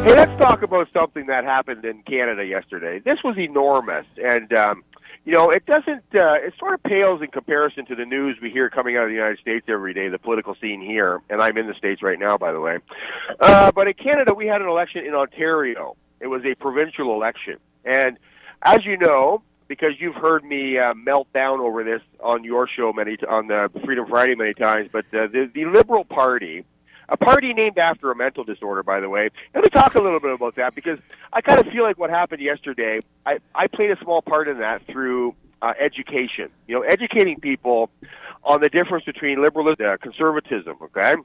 Hey, let's talk about something that happened in Canada yesterday. This was enormous, and it doesn't. It sort of pales in comparison to the news we hear coming out of the United States every day, the political scene here. And I'm in the States right now, by the way. But in Canada, we had an election in Ontario. It was a provincial election, and as you know, because you've heard me melt down over this on your show on the Freedom Friday many times, but the Liberal Party. A party named after a mental disorder, by the way. Let me talk a little bit about that, because I kind of feel like what happened yesterday, I played a small part in that through education. Educating people on the difference between liberalism and conservatism, okay?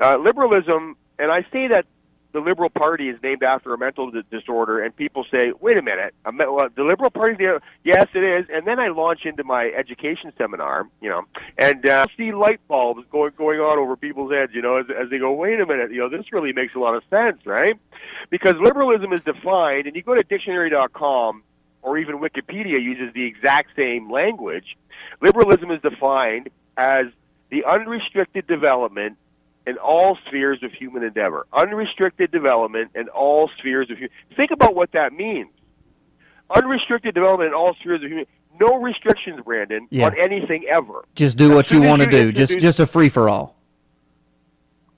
Liberalism, and I say that the Liberal Party is named after a mental disorder, and people say, wait a minute, the Liberal Party, yes, it is. And then I launch into my education seminar, and see light bulbs going on over people's heads, as they go, wait a minute, this really makes a lot of sense, right? Because liberalism is defined, and you go to dictionary.com, or even Wikipedia uses the exact same language. Liberalism is defined as the unrestricted development in all spheres of human endeavor. Unrestricted development in all spheres of human. Think about what that means. Unrestricted development in all spheres of human. No restrictions, Brandon, on anything ever. Just do what you want to do. Just a free for all.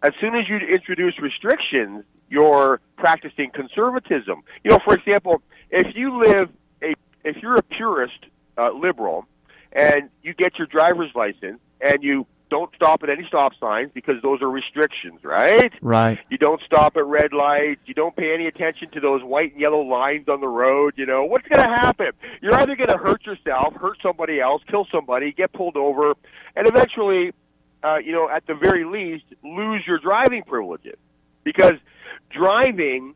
As soon as you introduce restrictions, you're practicing conservatism. For example, if you're a purist liberal, and you get your driver's license and you don't stop at any stop signs because those are restrictions, right? Right. You don't stop at red lights. You don't pay any attention to those white and yellow lines on the road. What's going to happen? You're either going to hurt yourself, hurt somebody else, kill somebody, get pulled over, and eventually, at the very least, lose your driving privileges. Because driving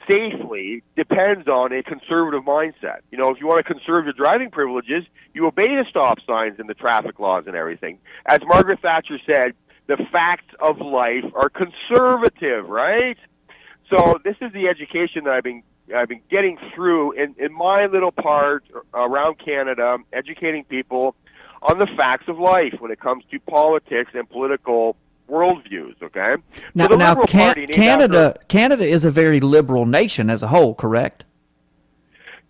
safely depends on a conservative mindset. If you want to conserve your driving privileges, you obey the stop signs and the traffic laws and everything. As Margaret Thatcher said, the facts of life are conservative, right? So this is the education that I've been getting through in my little part around Canada, educating people on the facts of life when it comes to politics and political worldviews, okay? Now Canada is a very liberal nation as a whole, correct?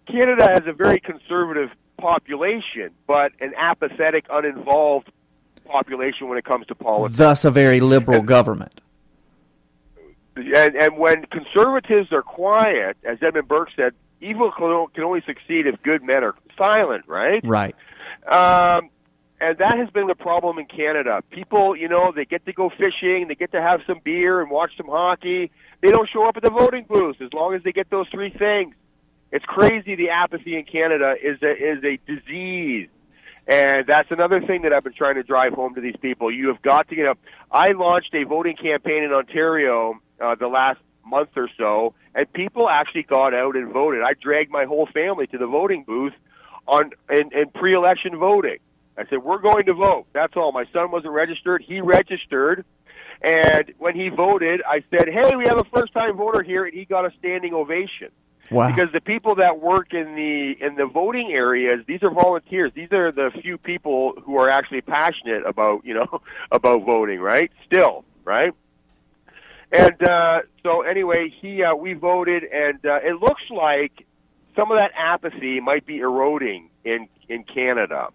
Canada has a very conservative population, but an apathetic, uninvolved population when it comes to politics. Thus a very liberal government. And when conservatives are quiet, as Edmund Burke said, evil can only succeed if good men are silent, right? Right. And that has been the problem in Canada. People, they get to go fishing, they get to have some beer and watch some hockey. They don't show up at the voting booths as long as they get those three things. It's crazy. The apathy in Canada is a disease. And that's another thing that I've been trying to drive home to these people. You have got to get up. I launched a voting campaign in Ontario the last month or so, and people actually got out and voted. I dragged my whole family to the voting booth in pre-election voting. I said, we're going to vote. That's all. My son wasn't registered. He registered. And when he voted, I said, hey, we have a first-time voter here, and he got a standing ovation. Wow. Because the people that work in the voting areas, these are volunteers. These are the few people who are actually passionate about, about voting, right? Still, right? And so anyway, we voted, and it looks like some of that apathy might be eroding in Canada.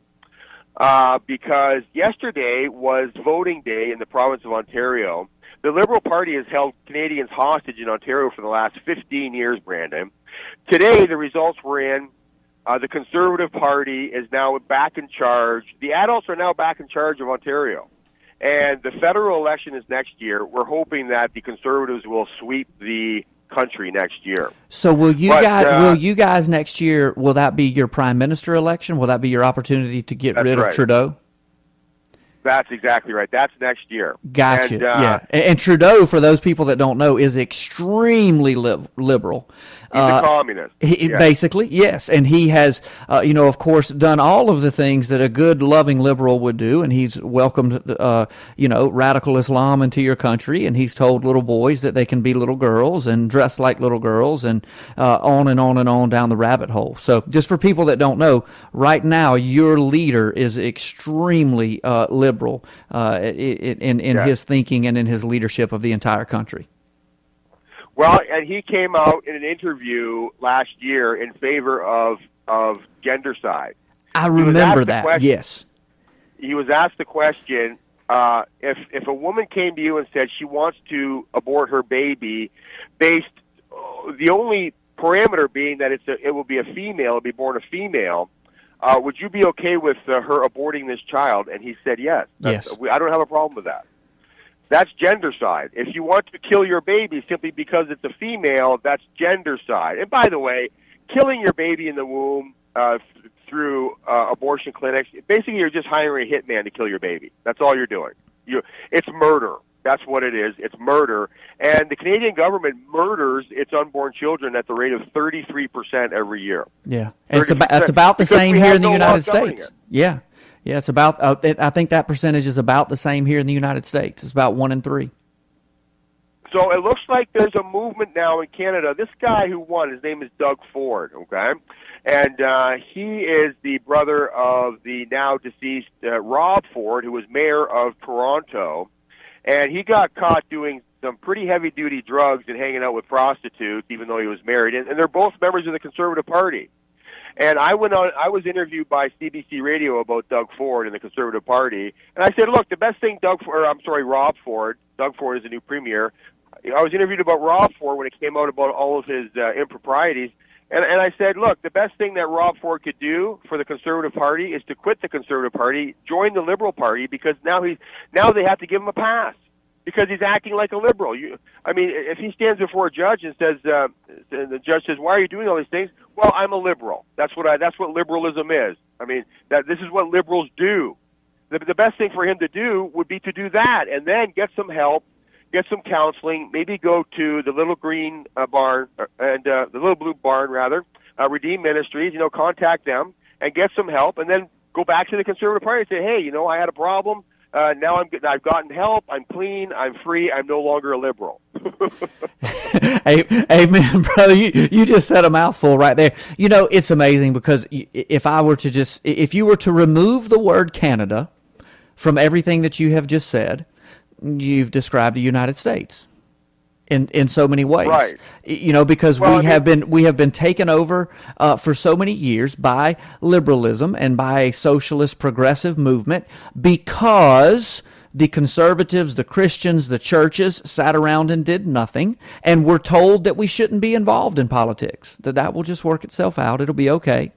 Because yesterday was voting day in the province of Ontario. The Liberal Party has held Canadians hostage in Ontario for the last 15 years, Brandon. Today, the results were in. The Conservative Party is now back in charge. The adults are now back in charge of Ontario. And the federal election is next year. We're hoping that the Conservatives will sweep the country next year. So will you guys next year, will that be your prime minister election? Will that be your opportunity to get rid of Trudeau? That's exactly right. That's next year. Gotcha. Yeah. And Trudeau, for those people that don't know, is extremely liberal. He's a communist. Basically, yes. And he has, of course, done all of the things that a good, loving liberal would do. And he's welcomed, radical Islam into your country. And he's told little boys that they can be little girls and dress like little girls and on and on and on down the rabbit hole. So just for people that don't know, right now, your leader is extremely liberal in his thinking and in his leadership of the entire country. Well, and he came out in an interview last year in favor of gendercide. I remember that. Question, yes. He was asked the question, if a woman came to you and said she wants to abort her baby, based the only parameter being that it will be a female, it'll be born a female, would you be okay with her aborting this child? And he said yes. Yes. I don't have a problem with that. That's gendercide. If you want to kill your baby simply because it's a female, that's gendercide. And by the way, killing your baby in the womb through abortion clinics, basically you're just hiring a hitman to kill your baby. That's all you're doing. It's murder. That's what it is. It's murder. And the Canadian government murders its unborn children at the rate of 33% every year. Yeah. And it's about the same here in the United States. Yeah. Yeah, it's about, I think that percentage is about the same here in the United States. It's about 1 in 3. So it looks like there's a movement now in Canada. This guy who won, his name is Doug Ford, okay? And he is the brother of the now deceased Rob Ford, who was mayor of Toronto. And he got caught doing some pretty heavy-duty drugs and hanging out with prostitutes, even though he was married. And they're both members of the Conservative Party. And I was interviewed by CBC Radio about Doug Ford and the Conservative Party, and I said, look, the best thing Rob Ford, Doug Ford is the new premier. I was interviewed about Rob Ford when it came out about all of his improprieties, and I said, look, the best thing that Rob Ford could do for the Conservative Party is to quit the Conservative Party, join the Liberal Party, because now they have to give him a pass, because he's acting like a liberal. If he stands before a judge and says, the judge says, why are you doing all these things? Well, I'm a liberal. That's what liberalism is. This is what liberals do. The best thing for him to do would be to do that, and then get some help, get some counseling, maybe go to the Little Green Barn, and the Little Blue Barn, rather, Redeem Ministries, contact them and get some help, and then go back to the Conservative Party and say, hey, I had a problem. Now I've gotten help. I'm clean. I'm free. I'm no longer a liberal. Amen, brother. You just said a mouthful right there. It's amazing because if you were to remove the word Canada from everything that you have just said, you've described the United States in so many ways, right? Because we have been taken over for so many years by liberalism and by a socialist progressive movement, because the conservatives, the Christians, the churches sat around and did nothing, and were told that we shouldn't be involved in politics, that will just work itself out, it'll be okay.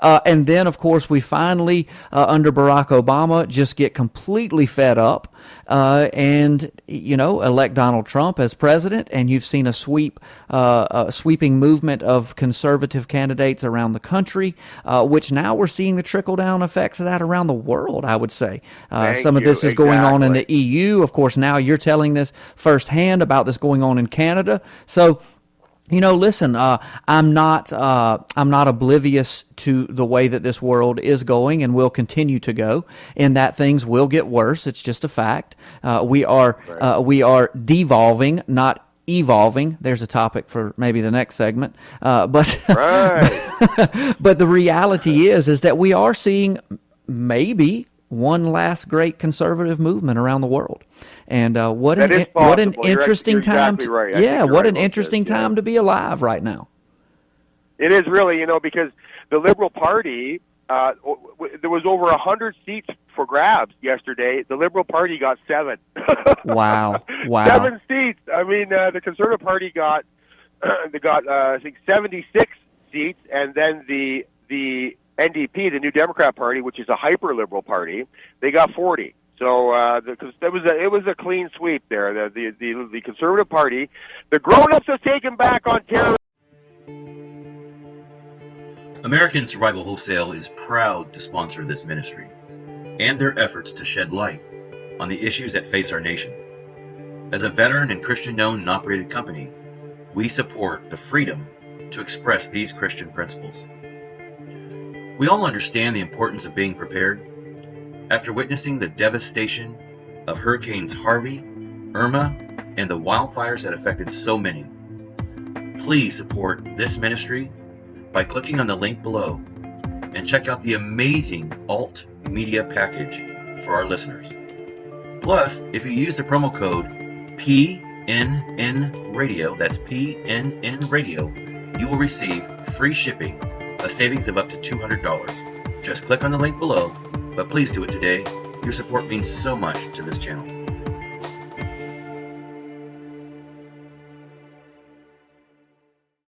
And then, of course, we finally, under Barack Obama, just get completely fed up and elect Donald Trump as president, and you've seen a sweeping movement of conservative candidates around the country, which now we're seeing the trickle-down effects of that around the world, I would say. Some of this is going on in the EU. Of course, now you're telling this firsthand about this going on in Canada. So, listen, I'm not oblivious to the way that this world is going and will continue to go, in that things will get worse. It's just a fact. We are devolving, not evolving. There's a topic for maybe the next segment. But right. but the reality is that we are seeing maybe one last great conservative movement around the world. And what an interesting time! Exactly right. What an interesting time to be alive right now. It is really, because the Liberal Party, there was over 100 seats for grabs yesterday. The Liberal Party got 7. Wow! 7 seats. The Conservative Party got I think 76 seats, and then the NDP, the New Democrat Party, which is a hyper-liberal party, they got 40. So it was a clean sweep there. The Conservative Party, the grown-ups have taken back Ontario. American Survival Wholesale is proud to sponsor this ministry and their efforts to shed light on the issues that face our nation. As a veteran and Christian-owned and operated company, we support the freedom to express these Christian principles. We all understand the importance of being prepared. After witnessing the devastation of Hurricanes Harvey, Irma, and the wildfires that affected so many, please support this ministry by clicking on the link below and check out the amazing alt media package for our listeners. Plus, if you use the promo code PNN Radio, that's PNN Radio, you will receive free shipping, a savings of up to $200. Just click on the link below, but please do it today. Your support means so much to this channel.